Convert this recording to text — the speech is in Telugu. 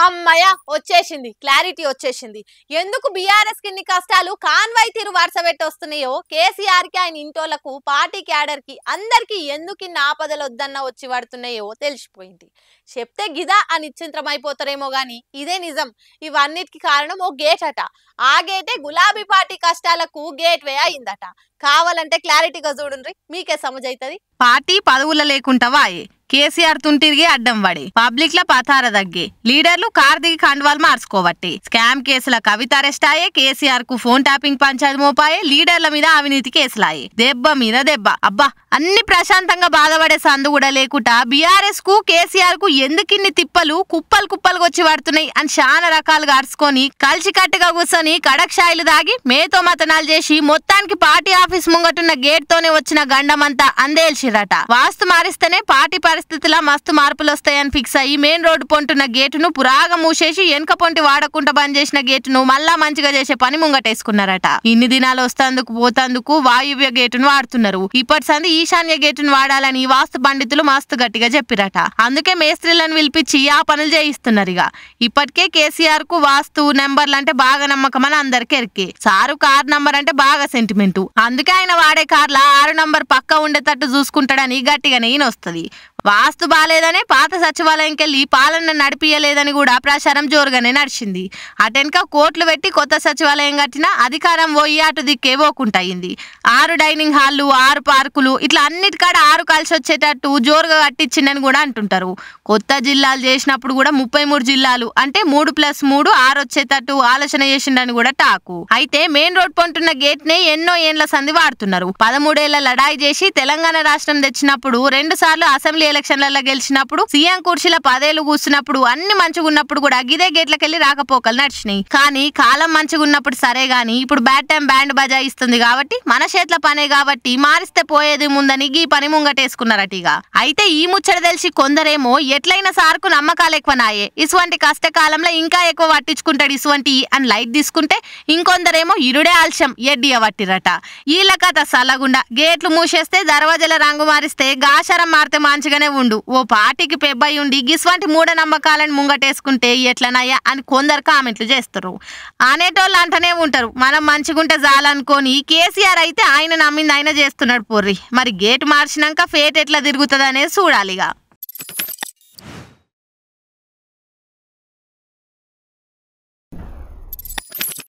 అమ్మయ్య వచ్చేసింది క్లారిటీ వచ్చేసింది. ఎందుకు బీఆర్ఎస్ కి ఇన్ని కష్టాలు కాన్వాయ్ తీరు వరుసపెట్టి వస్తున్నాయో, కేసీఆర్ కి ఆయన ఇంటోళ్లకు పార్టీ క్యాడర్ కి అందరికి ఎందుకు ఇన్ని ఆపదలు వద్దన్న వచ్చి పడుతున్నాయో తెలిసిపోయింది. చెప్తే గిదా అని నిశ్చింత్రం అయిపోతారేమో గాని ఇదే నిజం. ఇవన్నిటికి కారణం ఓ గేట్ అట. ఆ గేటే గులాబీ పార్టీ కష్టాలకు గేట్ వే అయిందట. కావాలంటే క్లారిటీగా చూడండి, మీకే సమజైతది. పార్టీ పదవుల లేకుంటవాయే కేసీఆర్ తుంటిరిగి అడ్డం పడి పబ్లిక్ ల పతార దగ్గి లీడర్లు కార్ దిగి కండువాలు మార్చుకోబట్టి స్కామ్ కేసుల కవిత అరెస్ట్ అయ్యే, కేసీఆర్ కు ఫోన్ ట్యాపింగ్ పంచాయతీ మోపాయే, లీడర్ల మీద అవినీతి కేసులాయే, దెబ్బ మీద దెబ్బ. అబ్బా అన్ని ప్రశాంతంగా బాధపడే సందు కూడా లేకుండా బీఆర్ఎస్ కు కేసీఆర్ కు ఎందుకిన్ని తిప్పలు కుప్పలు కుప్పలుగా వచ్చి పడుతున్నాయి అని చాలా రకాలుగా అరుచుకొని కలిసి కట్టుగా కూర్చొని కడక్షాయిలు దాగి మేతో మతనాలు చేసి మొత్తానికి పార్టీ ఆఫీస్ ముంగటున్న గేట్ తోనే వచ్చిన గండమంతా అందేల్చిరట. వాస్తు మారిస్తేనే పార్టీ పరిస్థితుల్లో మస్తు మార్పులు వస్తాయని ఫిక్స్ అయ్యి మెయిన్ రోడ్డు పొంటున్న గేటును పురాగా మూసేసి వెనక పొంటి వాడకుండా బంద్ చేసిన గేటును మళ్ళా మంచిగా చేసే పని ముంగటేసుకున్నారట. ఇన్ని దినాలు వస్తేందుకు పోతందుకు వాయువ్య గేటును వాడుతున్నారు. ఇప్పటి సంది ఈశాన్య గేటును వాడాలని వాస్తు పండితులు మస్తు గట్టిగా చెప్పిరట. అందుకే మేస్త్రీలను పిలిపించి ఆ పనులు చేయిస్తున్నారు. ఇప్పటికే కేసీఆర్ కు వాస్తు నెంబర్లు అంటే బాగా నమ్మకం అని అందరికి ఎరికే. సారు కార్ నంబర్ అంటే బాగా సెంటిమెంట్. అందుకే ఆయన వాడే కార్ల 6 నంబర్ పక్క ఉండేటట్టు చూసుకుంటాడని గట్టిగానే ఈయన వస్తుంది. వాస్తు బాలేదనే పాత సచివాలయంకి వెళ్ళి పాలన నడిపియలేదని కూడా ప్రచారం జోరుగానే నడిచింది. అటెనక కోట్లు పెట్టి కొత్త సచివాలయం కట్టినా అధికారం పోయి అటు దిక్కే పోకుంటాయింది. 6 డైనింగ్ హాల్లు, 6 పార్కులు ఇట్లా అన్నిటికాడ 6 కలిసి వచ్చేటట్టు జోరుగా కట్టించిందని కూడా అంటుంటారు. కొత్త జిల్లాలు చేసినప్పుడు కూడా 33 జిల్లాలు అంటే 3+3 6 వచ్చేటట్టు ఆలోచన చేసిండని కూడా టాకు. అయితే మెయిన్ రోడ్ పొంటున్న గేట్ నే ఎన్నో ఏండ్ల సంధి వాడుతున్నారు. 13 ఏళ్ల లడాయి చేసి తెలంగాణ రాష్ట్రం తెచ్చినప్పుడు 2 సార్లు అసెంబ్లీ ఎలక్షన్లలో గెలిచినప్పుడు సీఎం కుర్చీల 10 ఏళ్లు కూర్చున్నప్పుడు అన్ని మంచిగా ఉన్నప్పుడు కూడా గిదే గేట్లకెళ్లి రాకపోకలు నడిచినాయి. కానీ కాలం మంచిగా ఉన్నప్పుడు సరే గాని ఇప్పుడు బ్యాడ్ టైం బ్యాండ్ బజాయిస్తుంది కాబట్టి మన చేతుల పనే కాబట్టి మారిస్తే పోయేది ముందని గీ పని ముంగటేసుకున్నారట. అయితే ఈ ముచ్చట తెలిసి కొందరేమో ఎట్లయినా సార్కు నమ్మకాలు ఎక్కువనాయే, ఇసువంటి కష్టకాలంలో ఇంకా ఎక్కువ పట్టించుకుంటాడు ఇసువంటి అని లైట్ తీసుకుంటే, ఇంకొందరేమో ఇరుడే ఆలస్యం ఎడ్డియ పట్టిరట. వీళ్ళ కథ సలగుండా గేట్లు మూసేస్తే దర్వాజల రంగు మారిస్తే గాశారం మారితే మంచిగానే ఉండు. ఓ పార్టీకి పెబ్బయి ఉండి గిస్వంటి మూఢనమ్మకాలను ముంగటేసుకుంటే ఎట్లనయ్యా అని కొందరు కామెంట్లు చేస్తారు. అనేటోళ్ళు అంటనే ఉంటారు మనం మంచిగుంటే చాలనుకొని. కేసీఆర్ అయితే ఆయన నమ్మింది ఆయన చేస్తున్నాడు పొర్రి. మరి గేటు మార్చినాక ఫేట్ ఎట్లా తిరుగుతుంది అనేది చూడాలిగా.